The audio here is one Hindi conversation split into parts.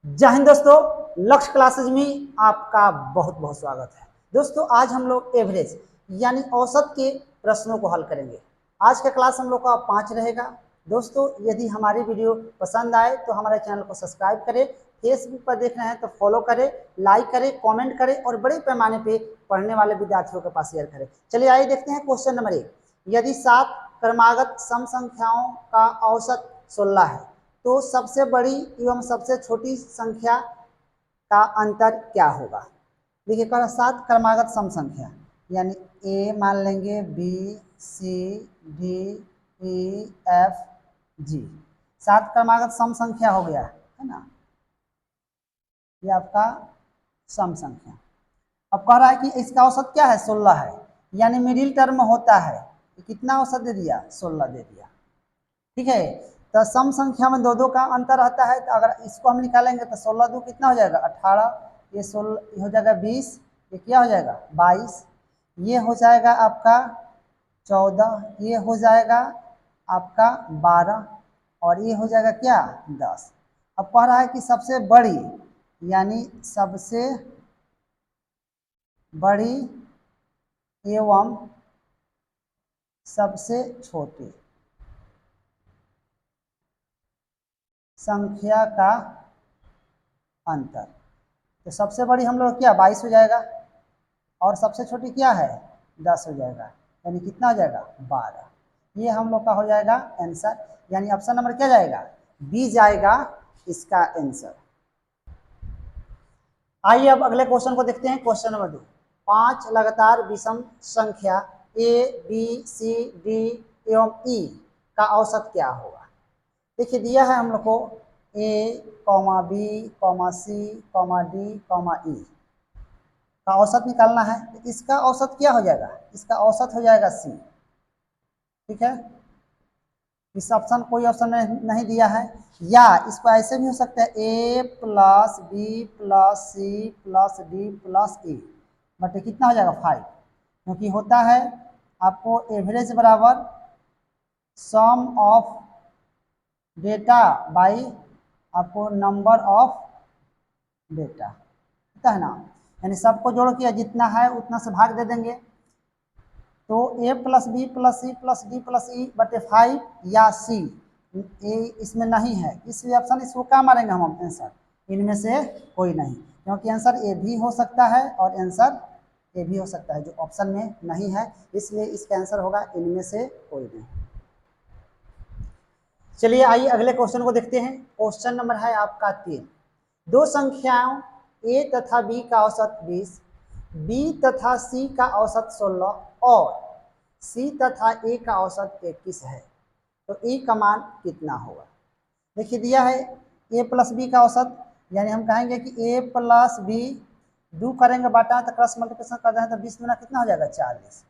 जय हिंद दोस्तों। लक्ष्य क्लासेज में आपका बहुत बहुत स्वागत है। दोस्तों आज हम लोग एवरेज यानी औसत के प्रश्नों को हल करेंगे। आज का क्लास हम लोग का 5 रहेगा। दोस्तों यदि हमारी वीडियो पसंद आए तो हमारे चैनल को सब्सक्राइब करें, फेसबुक पर देख रहे हैं तो फॉलो करें, लाइक करें, कमेंट करें और बड़े पैमाने पे पढ़ने वाले विद्यार्थियों के पास शेयर करें। चलिए आइए देखते हैं क्वेश्चन नंबर 1। यदि 7 क्रमागत सम संख्याओं का औसत 16 है तो सबसे बड़ी एवं सबसे छोटी संख्या का अंतर क्या होगा। देखिए 7 क्रमागत सम संख्या यानी ए मान लेंगे, बी, सी, डी, ई, एफ, जी। 7 क्रमागत सम संख्या हो गया है ना, ये आपका सम संख्या। अब कह रहा है कि इसका औसत क्या है, 16 है, यानी मिडिल टर्म होता है। कितना औसत दे दिया, 16 दे दिया। ठीक है, तो सम संख्या में दो दो का अंतर रहता है, तो अगर इसको हम निकालेंगे तो 16 दो कितना हो जाएगा, 18, ये 16 हो जाएगा 20, ये क्या हो जाएगा 22, ये हो जाएगा आपका 14, ये हो जाएगा आपका 12 और ये हो जाएगा क्या 10। अब कह रहा है कि सबसे बड़ी यानी सबसे बड़ी एवं सबसे छोटी संख्या का अंतर। तो सबसे बड़ी हम लोग क्या 22 हो जाएगा और सबसे छोटी क्या है 10 हो जाएगा, यानी कितना हो जाएगा 12। ये हम लोग का हो जाएगा आंसर, यानी ऑप्शन नंबर क्या जाएगा, बी जाएगा इसका आंसर। आइए अब अगले क्वेश्चन को देखते हैं। Question number 2। 5 लगातार विषम संख्या ए, बी, सी, डी एवं ई का औसत क्या होगा। देखिए दिया है हम लोग को ए, बी, सी, डी, ई का औसत निकालना है। तो इसका औसत क्या हो जाएगा, इसका औसत हो जाएगा सी। ठीक है, इस ऑप्शन कोई ऑप्शन में नहीं दिया है, या इसको ऐसे भी हो सकता है A plus B plus C plus D plus E बटे कितना हो जाएगा 5, क्योंकि होता है आपको एवरेज बराबर सम ऑफ डेटा बाई आपको नंबर ऑफ डेटा होता है ना, यानी सबको जोड़ के जितना है उतना से भाग दे देंगे। तो A plus B plus C plus D plus E बटे 5 या सी, ए इसमें नहीं है इसलिए ऑप्शन इसको क्या मारेंगे हम आंसर, इनमें से कोई नहीं, क्योंकि आंसर ए भी हो सकता है और आंसर ए भी हो सकता है, जो ऑप्शन में नहीं है, इसलिए इसका आंसर होगा इनमें से कोई नहीं। चलिए आइए अगले क्वेश्चन को देखते हैं। क्वेश्चन नंबर है आपका 3। दो संख्याओं ए तथा बी का औसत 20, बी तथा सी का औसत 16 और सी तथा ए का औसत 21 है, तो ए का मान कितना होगा। देखिए दिया है ए प्लस बी का औसत, यानी हम कहेंगे कि ए प्लस बी, दो करेंगे बाटा तो क्रॉस मल्टीप्लिकेशन कर दें तो 20 गुना कितना हो जाएगा 40,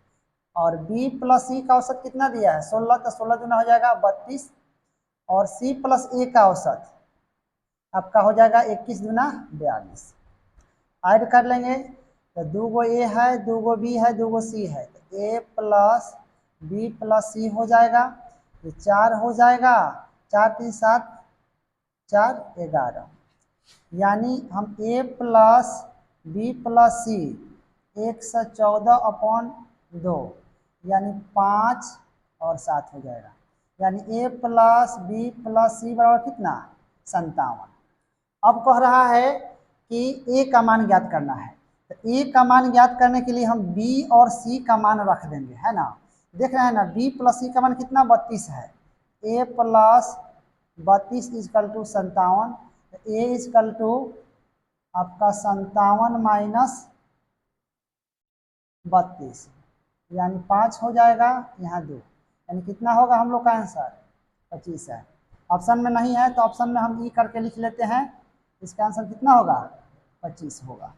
और बी प्लस सी का औसत कितना दिया है 16, तो 16 गुना हो जाएगा 32, और सी प्लस ए का औसत आपका हो जाएगा 21 गुना 42। ऐड कर लेंगे तो 2 ए है, 2 बी है, 2 सी है, तो ए प्लस बी प्लस सी हो जाएगा, ये 4 हो जाएगा, 4 3 7 4 11, यानी हम ए प्लस बी प्लस सी 114/2 यानी 5 और 7 हो जाएगा, यानी ए प्लस बी प्लस सी बराबर कितना 57। अब कह रहा है कि ए का मान ज्ञात करना है, तो ए का मान ज्ञात करने के लिए हम बी और सी का मान रख देंगे, है ना। देख रहे हैं ना, बी प्लस सी का मान कितना 32 है, A plus 32 equal to 57, A equal to आपका 57 माइनस 32 यानी 5 हो जाएगा, यहाँ 2, यानी कितना होगा हम लोग का आंसर 25 है। ऑप्शन में नहीं है तो ऑप्शन में हम ई करके लिख लेते हैं, इसका आंसर कितना होगा 25 होगा।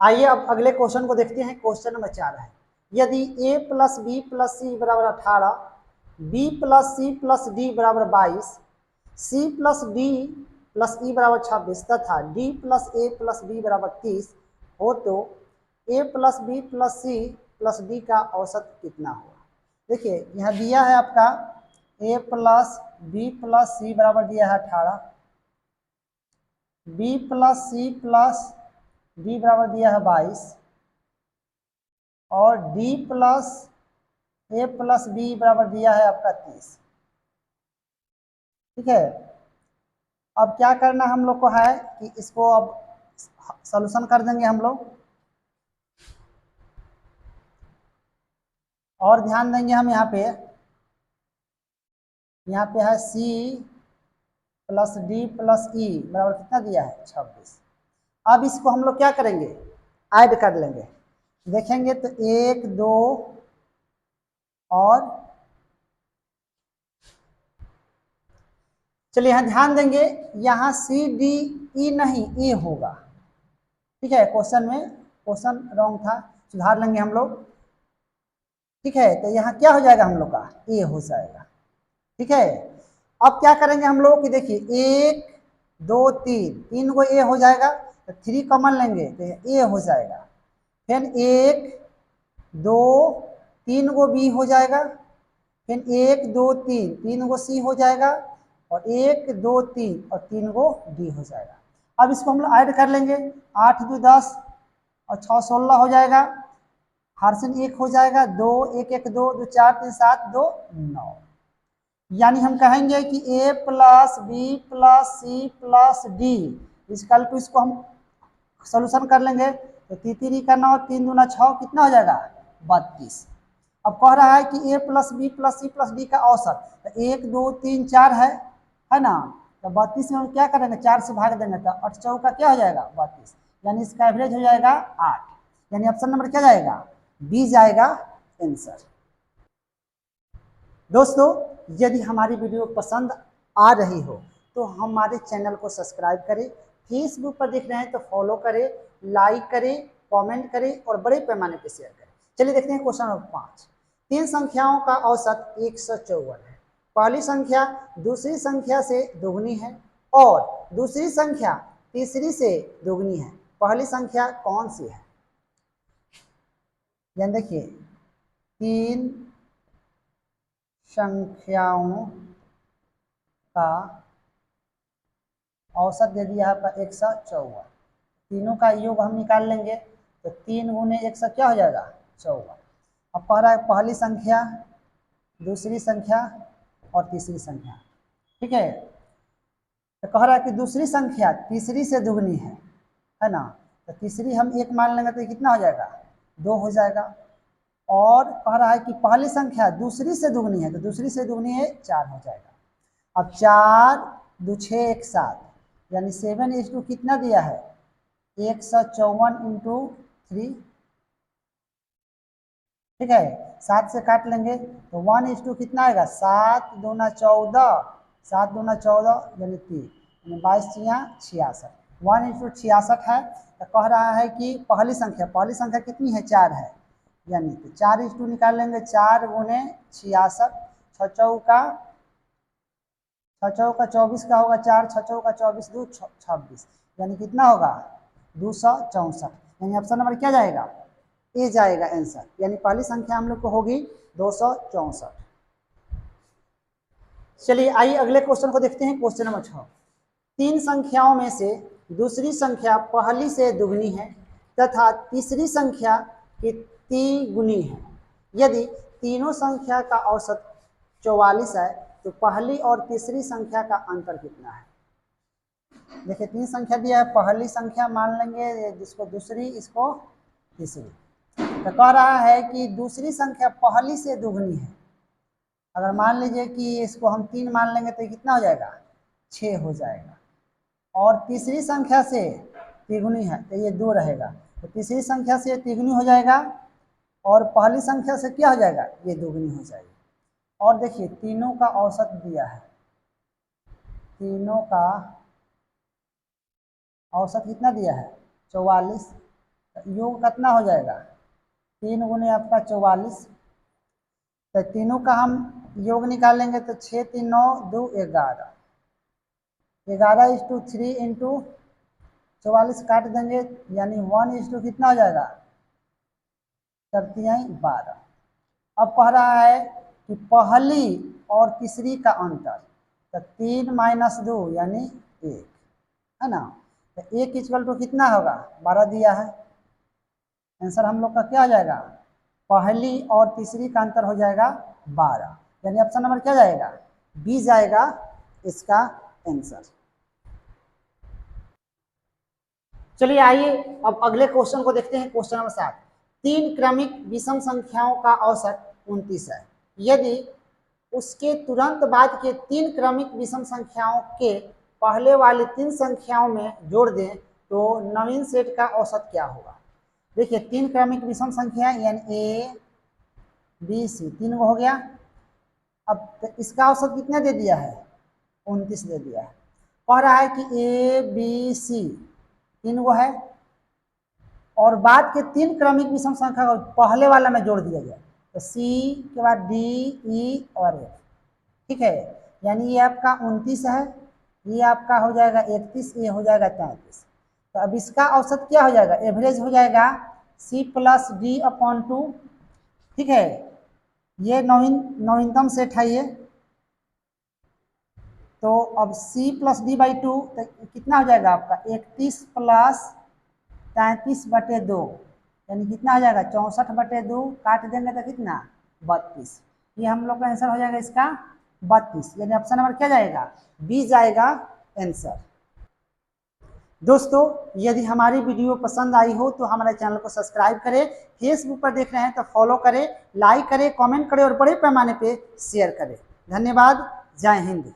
आइए अब अगले क्वेश्चन को देखते हैं। क्वेश्चन नंबर 4 है। यदि a plus B plus C बराबर 18, B plus C plus D बराबर 22, C plus D plus E बराबर 26 तथा D plus A plus B बराबर 30 हो, तो a plus B plus C plus D का औसत कितना होगा। देखिए यहाँ दिया है आपका A plus B plus C बराबर दिया है 18, B plus C plus D बराबर दिया है 22 और D plus A plus B बराबर दिया है आपका 30। ठीक है, अब क्या करना हम लोग को है कि इसको अब सॉल्यूशन कर देंगे हम लोग, और ध्यान देंगे हम यहाँ पे है सी प्लस डी प्लस ई बराबर कितना दिया है 26। अब इसको हम लोग क्या करेंगे, ऐड कर लेंगे। देखेंगे तो 1 2 और चलिए यहाँ ध्यान देंगे, यहाँ सी डी ई नहीं ए होगा। ठीक है, क्वेश्चन रॉन्ग था, सुधार लेंगे हम लोग। ठीक है, तो यहाँ क्या हो जाएगा हम लोग का, ए हो जाएगा। ठीक है, अब क्या करेंगे हम लोग कि देखिए 1 2 3 को ए हो जाएगा, तो 3 कॉमन लेंगे तो ए हो जाएगा। फिर 1 2 3 को बी हो जाएगा, फिर 1 2 3 को सी हो जाएगा, और 1 2 3 और 3 को डी हो जाएगा। अब इसको हम लोग ऐड कर लेंगे, 8 2 10 और 6 16 हो जाएगा, हार्सन 1 हो जाएगा, 2 1 1 2 2 4 3 7 2 9। यानी हम कहेंगे कि A plus B plus C plus D equal to, इसको हम सोल्यूशन कर लेंगे तो 3 का 9 3 दूना 6 कितना हो जाएगा 32। अब कह रहा है कि A plus B plus C plus D का औसत, तो 1 2 3 4 है ना, तो 32 में हम क्या करेंगे 4 से भाग देंगे तो 8 चौका क्या हो जाएगा 32, यानी इसका एवरेज हो जाएगा 8। यानी ऑप्शन नंबर क्या जाएगा, बी जाएगा आंसर। दोस्तों, यदि हमारी वीडियो पसंद आ रही हो तो हमारे चैनल को सब्सक्राइब करें, फेसबुक पर देख रहे हैं तो फॉलो करें, लाइक करें, कमेंट करें और बड़े पैमाने पर शेयर करें। चलिए देखते हैं क्वेश्चन नंबर 5। 3 संख्याओं का औसत 154 है। पहली संख्या दूसरी संख्या से दोगुनी है और दूसरी संख्या तीसरी से दोगुनी है। पहली संख्या कौन सी है? यानी देखिए 3 संख्याओं का औसत दे दिया है 154, तीनों का योग हम निकाल लेंगे तो 3 गुने 100 क्या हो जाएगा 54। अब कह रहा है पहली संख्या दूसरी संख्या और तीसरी संख्या। ठीक है, तो कह रहा है कि दूसरी संख्या तीसरी से दुगनी है ना, तो तीसरी हम 1 मान लेंगे तो कितना हो जाएगा 2 हो जाएगा। और कह रहा है कि पहली संख्या दूसरी से दुगनी है, तो दूसरी से दुगनी है 4 हो जाएगा। अब 4 2 6 1 7, यानी 7:2 कितना दिया है 154 इंटू 3। ठीक है, 7 से काट लेंगे तो 1:2 कितना आएगा 7 दूना 14, 7 दूना 14 यानी 3, यानी 22 चियाँ 66, 1:66 है। तो कह रहा है कि पहली संख्या कितनी है 4 है, यानी तो 4:2 निकाल लेंगे, 4 गुने 66, 6 चौका 24 का होगा, 4 6 चौका 24 2 26, यानी कितना होगा 264। यानी ऑप्शन नंबर क्या जाएगा, ए जाएगा आंसर। यानी पहली संख्या हम लोग को होगी 264। चलिए आइए अगले क्वेश्चन को देखते हैं। Question number 6। 3 संख्याओं में से दूसरी संख्या पहली से दुगनी है तथा तीसरी संख्या की तिगुनी है। यदि तीनों संख्या का औसत 44 है तो पहली और तीसरी संख्या का अंतर कितना है? देखिए 3 संख्या दिया है, पहली संख्या मान लेंगे जिसको दूसरी, इसको तीसरी। तो कह रहा है कि दूसरी संख्या पहली से दुगनी है। अगर मान लीजिए कि इसको हम 3 मान लेंगे तो कितना हो जाएगा 6 हो जाएगा, और तीसरी संख्या से तिगुनी है तो ये 2 रहेगा, तो तीसरी संख्या से तिगुनी हो जाएगा और पहली संख्या से क्या हो जाएगा ये दुगनी हो जाएगी। और देखिए तीनों का औसत दिया है, तीनों का औसत कितना दिया है 44, योग कितना हो जाएगा 3 गुने आपका 44, तो तीनों का हम योग निकालेंगे तो 6 3 9 2 11, 11:3 इंटू 44 काट देंगे, यानी 1:2 कितना हो जाएगा 4 12। अब कह रहा है कि पहली और तीसरी का अंतर, तो 3 माइनस 2 यानी 1, है ना। तो 1 इक्वल टू कितना होगा, 12 दिया है। आंसर हम लोग का क्या हो जाएगा, पहली और तीसरी का अंतर हो जाएगा 12, यानी ऑप्शन नंबर क्या जाएगा, बी जाएगा इसका आंसर। चलिए आइए अब अगले क्वेश्चन को देखते हैं। क्वेश्चन नंबर 7, 3 क्रमिक विषम संख्याओं का औसत 29 है। यदि उसके तुरंत बाद के 3 क्रमिक विषम संख्याओं के पहले वाली 3 संख्याओं में जोड़ दें तो नवीन सेट का औसत क्या होगा। देखिए 3 क्रमिक विषम संख्या यानी ए बी सी, 3 हो गया। अब तो इसका औसत कितना दे दिया है, 29 दे दिया है। कह रहा है कि ए बी सी 3 गो है और बाद के 3 क्रमिक विषम संख्या को पहले वाला में जोड़ दिया जाए, तो सी के बाद डी ई और एफ, ठीक है। यानी ये आपका 29 है, ये आपका हो जाएगा 31, ये हो जाएगा 33। तो अब इसका औसत क्या हो जाएगा, एवरेज हो जाएगा सी प्लस डी अपॉन 2, ठीक है। ये नवीनतम सेट है ये। तो अब c प्लस डी बाई 2 तो कितना हो जाएगा आपका 31 प्लस 33/2, यानी कितना हो जाएगा 64/2, काट देंगे तो कितना 32। ये हम लोग का आंसर हो जाएगा इसका 32, यानी ऑप्शन नंबर क्या जाएगा, बी जाएगा आंसर। दोस्तों यदि हमारी वीडियो पसंद आई हो तो हमारे चैनल को सब्सक्राइब करें, फेसबुक पर देख रहे हैं तो फॉलो करें, लाइक करें, कमेंट करें और बड़े पैमाने पे शेयर करें। धन्यवाद, जय हिंद।